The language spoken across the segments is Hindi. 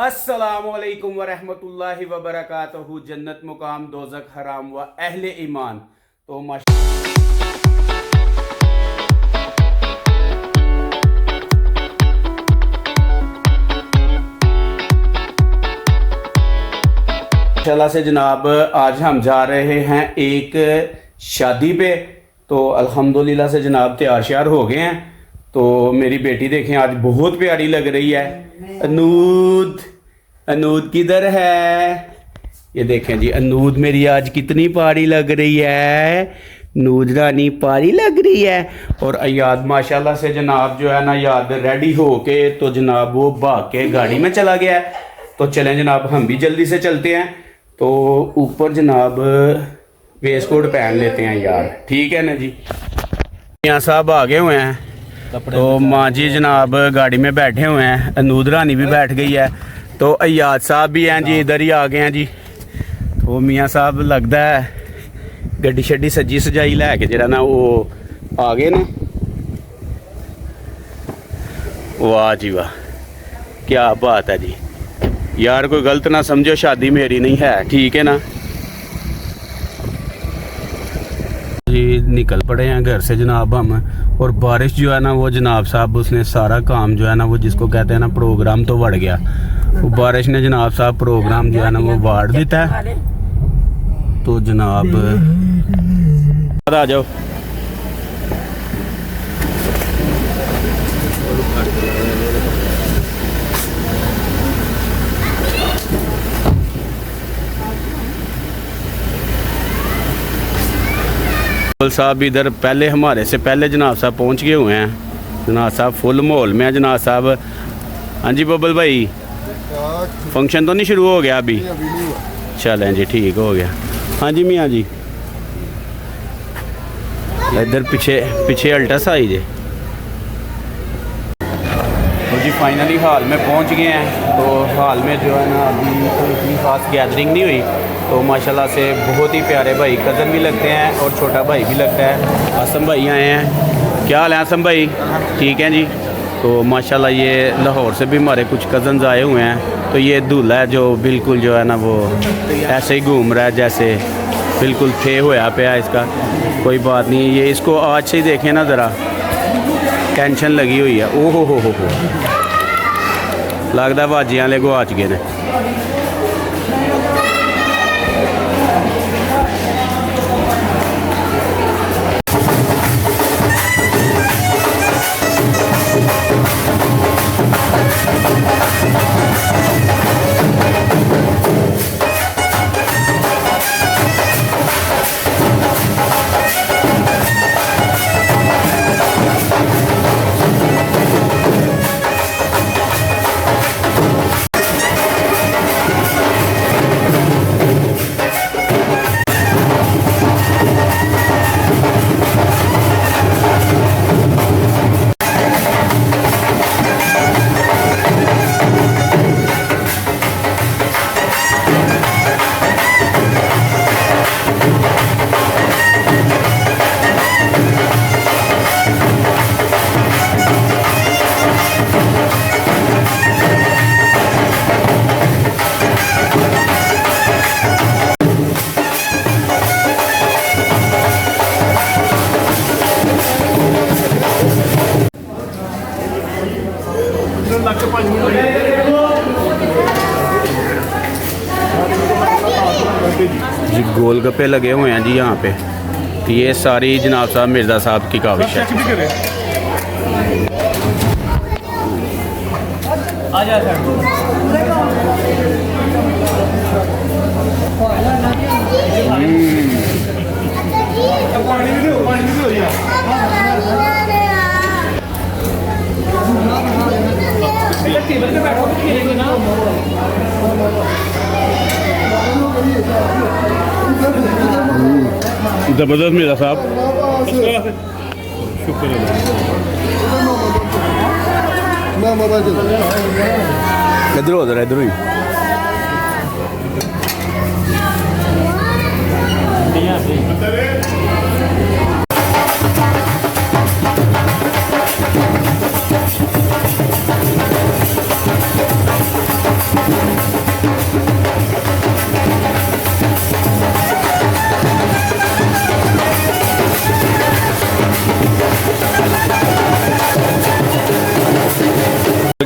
अस्सलामुअलैकुम वरहमतुल्लाहि वबरकातुहू। जन्नत मुकाम दोज़ख हराम व अहले ईमान। तो माशाल्लाह से जनाब आज हम जा रहे हैं एक शादी पे। तो अल्हम्दुलिल्लाह से जनाब तैयार श्यार हो गए हैं। तो मेरी बेटी देखें आज बहुत प्यारी लग रही है। अनूद किधर है? ये देखें जी, अनूद मेरी आज कितनी प्यारी लग रही है। नूद रानी प्यारी लग रही है। और अयाद माशाल्लाह से जनाब जो है ना याद रेडी हो के तो जनाब वो भाग के गाड़ी में चला गया है। तो चलें जनाब हम भी जल्दी से चलते हैं। तो ऊपर जनाब वेस्ट कोट पहन लेते हैं यार, ठीक है ना जी। मियाँ साहब आगे हुए हैं तो माँ जी जनाब गाड़ी में बैठे हुए हैं। अनूद रानी भी बैठ गई है। तो अयाद साहब भी हैं जी, इधर ही आ गए हैं जी। तो मियाँ साहब लगता है गड्डी शड्डी सजी सजाई लैके जरा ना वो आ गए ने। वाह जी वाह, क्या बात है जी। यार कोई गलत ना समझो, शादी मेरी नहीं है, ठीक है ना जी। निकल पड़े हैं घर से जनाब हम। और बारिश जो है ना वो जनाब साहब उसने सारा काम जो है ना वो जिसको कहते हैं ना प्रोग्राम तो बढ़ गया। वो बारिश ने जनाब साहब प्रोग्राम जो है ना वो वाड़ देता है। तो जनाब आ जाओ। साहब इधर पहले हमारे से पहले जनाब साहब पहुंच गए हुए हैं। जनाब साहब फुल माहौल में है जनाब साहब। हाँ जी बबल भाई, फंक्शन तो नहीं शुरू हो गया अभी? चलें जी, ठीक हो गया। हाँ जी मियाँ जी, इधर पीछे अल्टस आई जी। तो जी फाइनली हॉल में पहुंच गए हैं। तो हॉल में जो है ना अभी कोई इतनी खास गैदरिंग नहीं हुई। तो माशाल्लाह से बहुत ही प्यारे भाई कज़न भी लगते हैं और छोटा भाई भी लगता है। आसम भाई आए हैं। क्या हाल है आसम भाई? ठीक है जी। तो माशाल्लाह ये लाहौर से भी हमारे कुछ कज़न्स आए हुए हैं। तो ये दूल्हा है जो बिल्कुल जो है ना वो ऐसे ही घूम रहा है जैसे बिल्कुल थे होया पे है। इसका कोई बात नहीं, ये इसको आज से ही देखें ना ज़रा टेंशन लगी हुई है। ओहो हो लगता बाजियाँ वाले गुआच गए ने। जी गोलगप्पे लगे हुए हैं जी यहाँ पे। तो ये सारी जनाब साहब मिर्ज़ा साहब की काविश है। ज़बरदस्त मिर्ज़ा साहब, शुक्र इधर उधर इधर ही।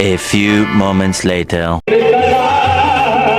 A few moments later.